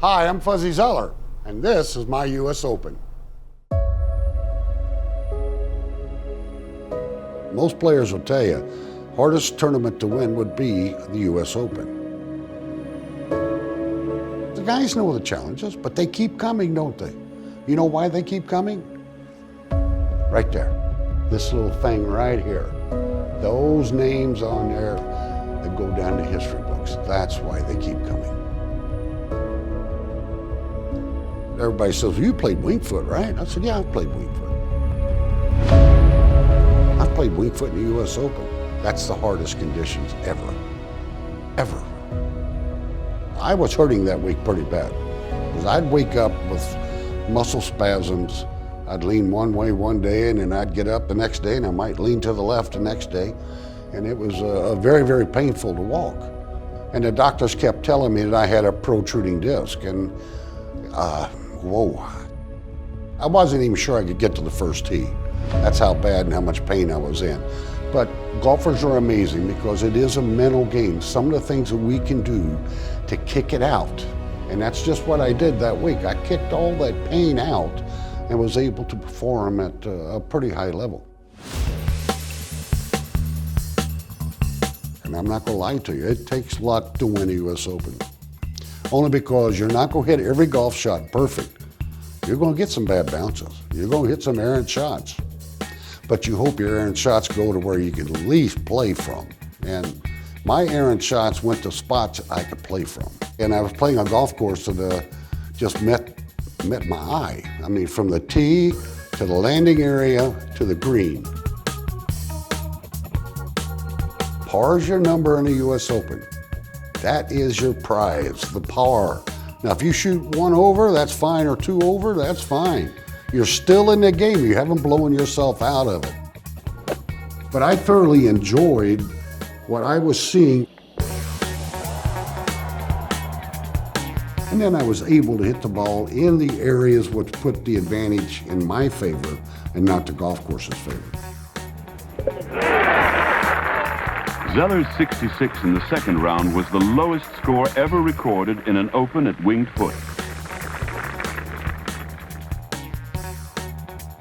Hi, I'm Fuzzy Zoeller, and this is my U.S. Open. Most players will tell you, hardest tournament to win would be the U.S. Open. The guys know the challenges, but they keep coming, don't they? You know why they keep coming? Right there, this little thing right here. Those names on there that go down to history books. That's why they keep coming. Everybody says, well, you played Winged Foot, right? I said, yeah, I've played Winged Foot. I've played Winged Foot in the U.S. Open. That's the hardest conditions ever, ever. I was hurting that week pretty bad because I'd wake up with muscle spasms. I'd lean one way one day and then I'd get up the next day and I might lean to the left the next day. And it was very, very painful to walk. And the doctors kept telling me that I had a protruding disc. And whoa. I wasn't even sure I could get to the first tee. That's how bad and how much pain I was in. But golfers are amazing because it is a mental game. Some of the things that we can do to kick it out. And that's just what I did that week. I kicked all that pain out and was able to perform at a pretty high level. And I'm not gonna lie to you, it takes luck to win a U.S. Open. Only because you're not gonna hit every golf shot perfect. You're gonna get some bad bounces. You're gonna hit some errant shots. But you hope your errant shots go to where you can at least play from. And my errant shots went to spots I could play from. And I was playing a golf course that just met my eye. I mean, from the tee to the landing area to the green. Par is your number in the U.S. Open. That is your prize, the par. Now, if you shoot one over, that's fine, or two over, that's fine. You're still in the game. You haven't blown yourself out of it. But I thoroughly enjoyed what I was seeing. And then I was able to hit the ball in the areas which put the advantage in my favor and not the golf course's favor. Zoeller's 66 in the second round was the lowest score ever recorded in an Open at Winged Foot.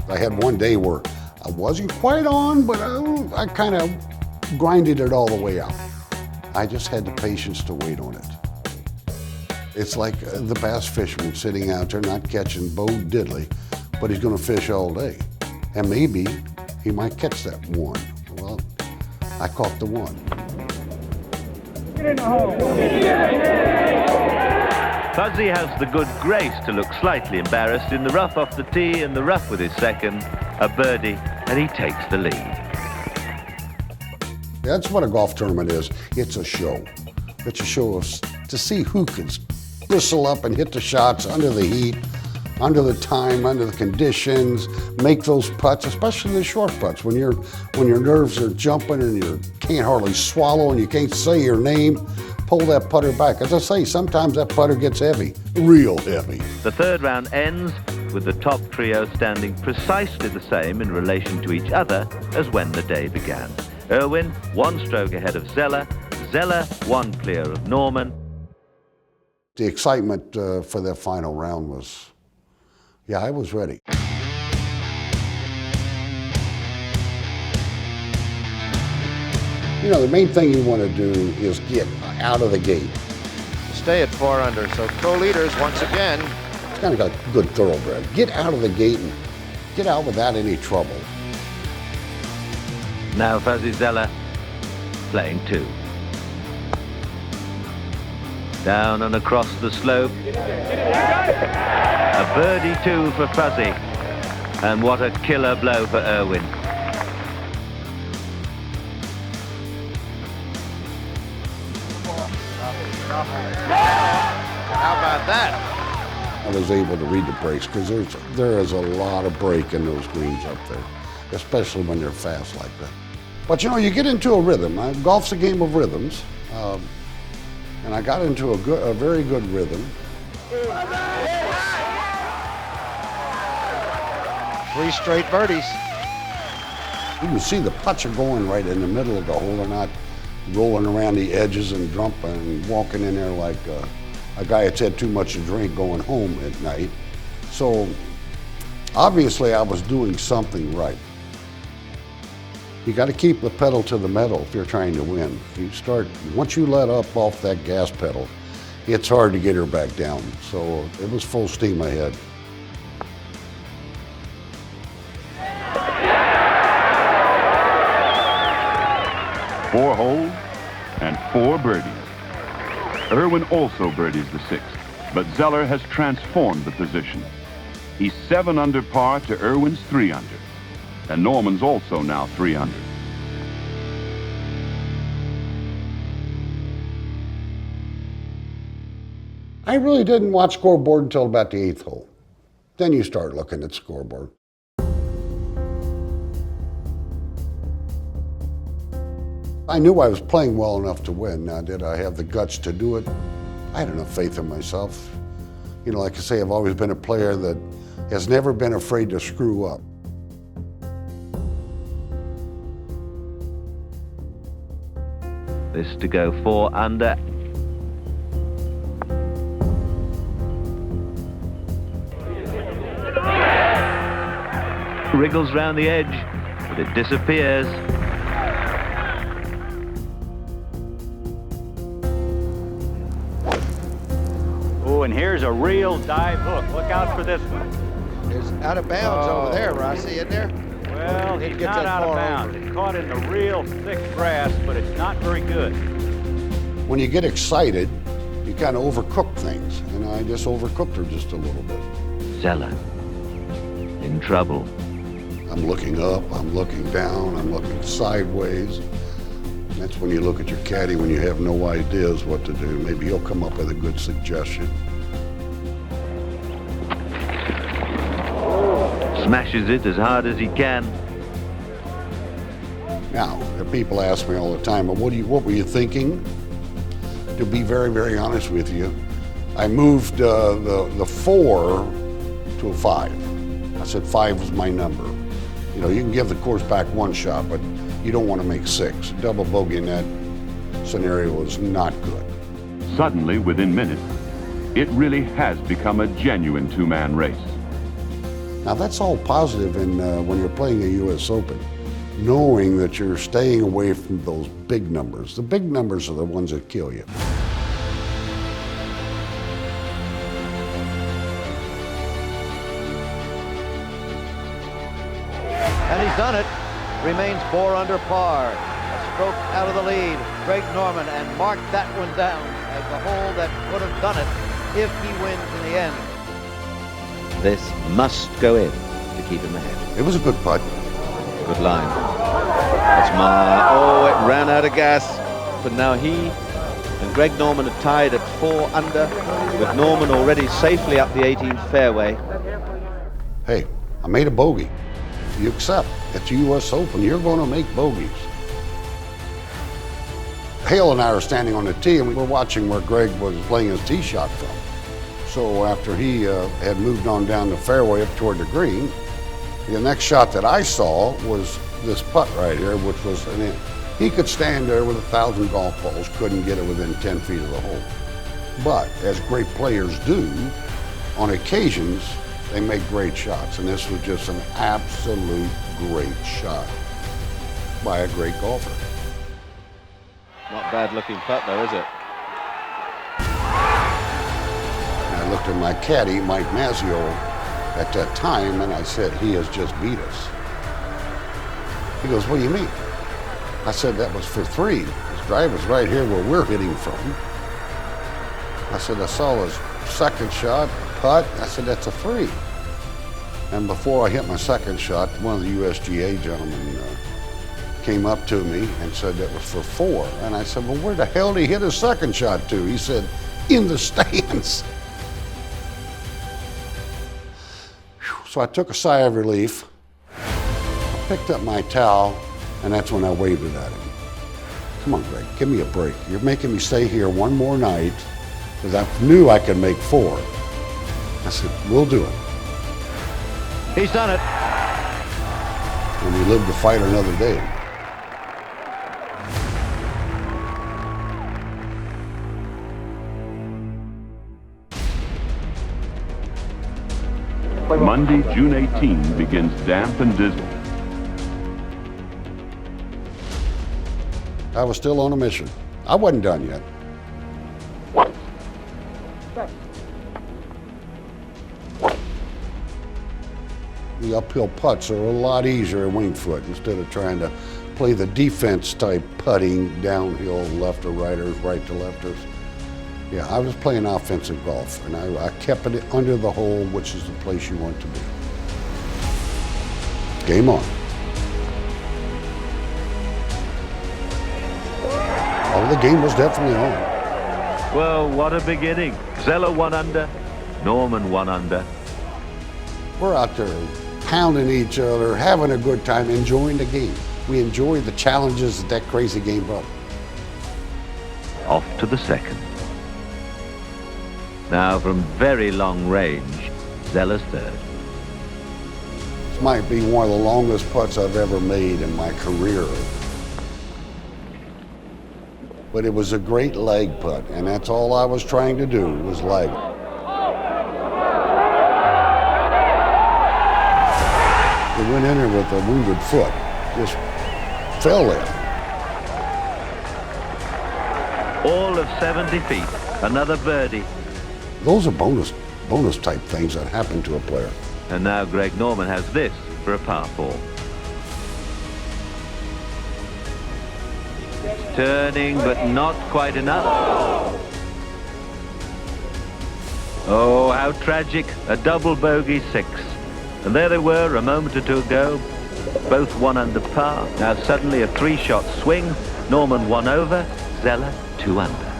I had one day where I wasn't quite on, but I kind of grinded it all the way out. I just had the patience to wait on it. It's like the bass fisherman sitting out there not catching Bo Diddley, but he's gonna fish all day. And maybe he might catch that one. Well, I caught the one. Get in the hole. Fuzzy has the good grace to look slightly embarrassed in the rough off the tee, in the rough with his second, a birdie, and he takes the lead. That's what a golf tournament is. It's a show. It's a show to see who can bristle up and hit the shots under the heat, under the time, under the conditions, make those putts, especially the short putts, when your nerves are jumping and you can't hardly swallow and you can't say your name. Pull that putter back. As I say, sometimes that putter gets heavy, real heavy. The third round ends with the top trio standing precisely the same in relation to each other as when the day began. Irwin, one stroke ahead of Zoeller, Zoeller, one clear of Norman. The excitement for that final round was, yeah, I was ready. You know, the main thing you want to do is get out of the gate. Stay at 4 under, so co-leaders once again. It's kind of got good thoroughbred. Get out of the gate and get out without any trouble. Now Fuzzy Zoeller playing two. Down and across the slope. A birdie two for Fuzzy. And what a killer blow for Irwin. How about that? I was able to read the breaks because there is a lot of break in those greens up there, especially when they're fast like that. But you know, you get into a rhythm. Golf's a game of rhythms, and I got into a very good rhythm. 3 straight birdies. You can see the putts are going right in the middle of the hole. They're not rolling around the edges and dumping and walking in there like a guy that's had too much to drink going home at night. So obviously I was doing something right. You got to keep the pedal to the metal if you're trying to win. Once you let up off that gas pedal, it's hard to get her back down. So it was full steam ahead. Four holes and 4 birdies. Irwin also birdies the 6th, but Zoeller has transformed the position. He's 7 under par to Irwin's 3 under, and Norman's also now 3 under. I really didn't watch scoreboard until about the 8th hole. Then you start looking at scoreboard. I knew I was playing well enough to win. Now, did I have the guts to do it? I had enough faith in myself. You know, like I say, I've always been a player that has never been afraid to screw up. This to go 4 under. Wriggles round the edge, but it disappears. Oh, and here's a real dive hook. Look out for this one. It's out of bounds over there, Rossi, isn't there? Well, he's Gets not that out of far bounds. over. It caught in the real thick grass, but it's not very good. When you get excited, you kind of overcook things. And I just overcooked her just a little bit. Zoeller in trouble. I'm looking up, I'm looking down, I'm looking sideways. That's when you look at your caddy when you have no ideas what to do. Maybe he'll come up with a good suggestion. Smashes it as hard as he can. Now, the people ask me all the time, what were you thinking? To be very, very honest with you, I moved the 4 to a 5. I said 5 was my number. You know, you can give the course back 1 shot, but you don't want to make 6. Double bogey in that scenario was not good. Suddenly, within minutes, it really has become a genuine 2-man race. Now that's all positive when you're playing a U.S. Open, knowing that you're staying away from those big numbers. The big numbers are the ones that kill you. And he's done it. Remains 4 under par. A stroke out of the lead. Greg Norman, and marked that one down as the hole that would have done it if he wins in the end. This must go in to keep him ahead. It was a good putt. Good line. That's oh, it ran out of gas. But now he and Greg Norman are tied at 4 under, with Norman already safely up the 18th fairway. Hey, I made a bogey. You accept. It's U.S. Open. You're going to make bogeys. Hale and I are standing on the tee, and we were watching where Greg was playing his tee shot from. So after he had moved on down the fairway up toward the green, the next shot that I saw was this putt right here, which was an in. He could stand there with 1,000 golf balls, couldn't get it within 10 feet of the hole. But as great players do, on occasions, they make great shots, and this was just an absolute great shot by a great golfer. Not bad looking putt though, is it? And I looked at my caddy, Mike Mazzio, at that time, and I said, he has just beat us. He goes, what do you mean? I said, that was for 3. His drive is right here where we're hitting from. I said, I saw his second shot, putt. I said, that's a 3. And before I hit my second shot, one of the USGA gentlemen came up to me and said that was for 4. And I said, well, where the hell did he hit his second shot to? He said, in the stands. So I took a sigh of relief. I picked up my towel, and that's when I waved it at him. Come on, Greg, give me a break. You're making me stay here one more night because I knew I could make 4. I said, we'll do it. He's done it. And we live to fight another day. Monday, June 18 begins damp and dismal. I was still on a mission. I wasn't done yet. The uphill putts are a lot easier at Winged Foot instead of trying to play the defense type putting downhill, left to righters, right to lefters. Yeah, I was playing offensive golf, and I kept it under the hole, which is the place you want to be. Game on. Oh, the game was definitely on. Well, what a beginning. Zoeller 1 under, Norman 1 under. We're out there pounding each other, having a good time, enjoying the game. We enjoyed the challenges that crazy game brought. Off to the second. Now from very long range, Zoeller's third. This might be one of the longest putts I've ever made in my career. But it was a great leg putt, and that's all I was trying to do, was leg. It went in there with a wounded foot, just fell there. All of 70 feet, another birdie. Those are bonus type things that happen to a player. And now Greg Norman has this for a par 4. Turning, but not quite enough. Oh, how tragic. A double bogey 6. And there they were a moment or two ago, both 1 under par. Now suddenly a 3-shot swing. Norman 1 over, Zoeller 2 under.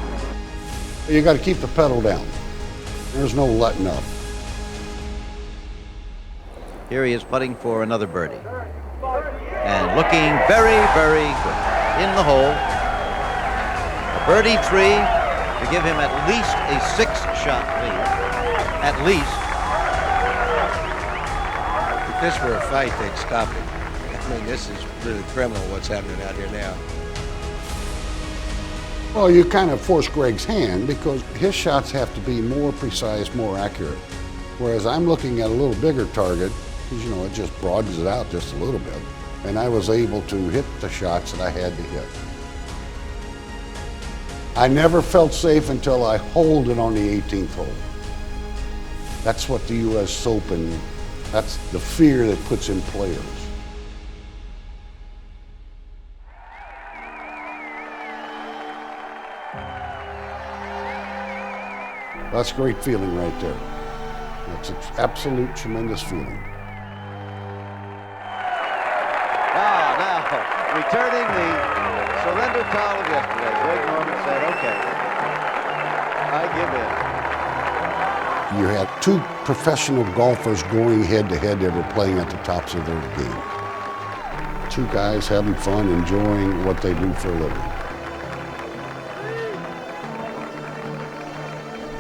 You got to keep the pedal down. There's no letting up. Here he is putting for another birdie. And looking very, very good. In the hole. A birdie 3 to give him at least a 6-shot lead. At least. If this were a fight, they'd stop it. I mean, this is really criminal what's happening out here now. Well, you kind of force Greg's hand because his shots have to be more precise, more accurate. Whereas I'm looking at a little bigger target, because, you know, it just broadens it out just a little bit. And I was able to hit the shots that I had to hit. I never felt safe until I holed it on the 18th hole. That's what the U.S. Open, that's the fear that puts in players. That's a great feeling right there. It's an absolute tremendous feeling. Now, returning the surrender towel of yesterday, Greg Norman said, okay, I give in. You had 2 professional golfers going head-to-head that were playing at the tops of their game. 2 guys having fun, enjoying what they do for a living.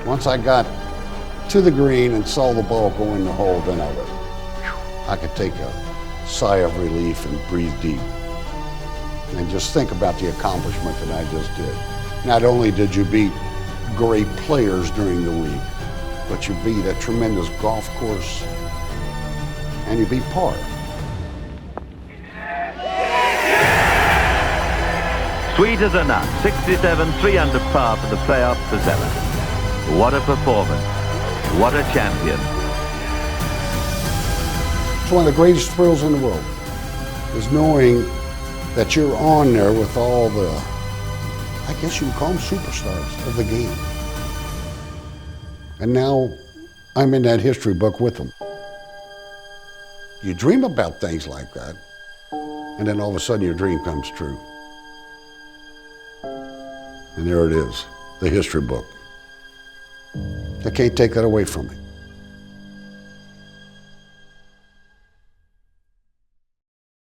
Once I got to the green and saw the ball go in the hole, then I could take a sigh of relief and breathe deep. And just think about the accomplishment that I just did. Not only did you beat great players during the week, but you beat a tremendous golf course, and you beat par. Sweet as a nut, 67, 3 under par for the playoff for Zoeller. What a performance. What a champion. It's one of the greatest thrills in the world, is knowing that you're on there with all the, I guess you would call them superstars of the game. And now I'm in that history book with them. You dream about things like that, and then all of a sudden your dream comes true. And there it is, the history book. They can't take that away from me.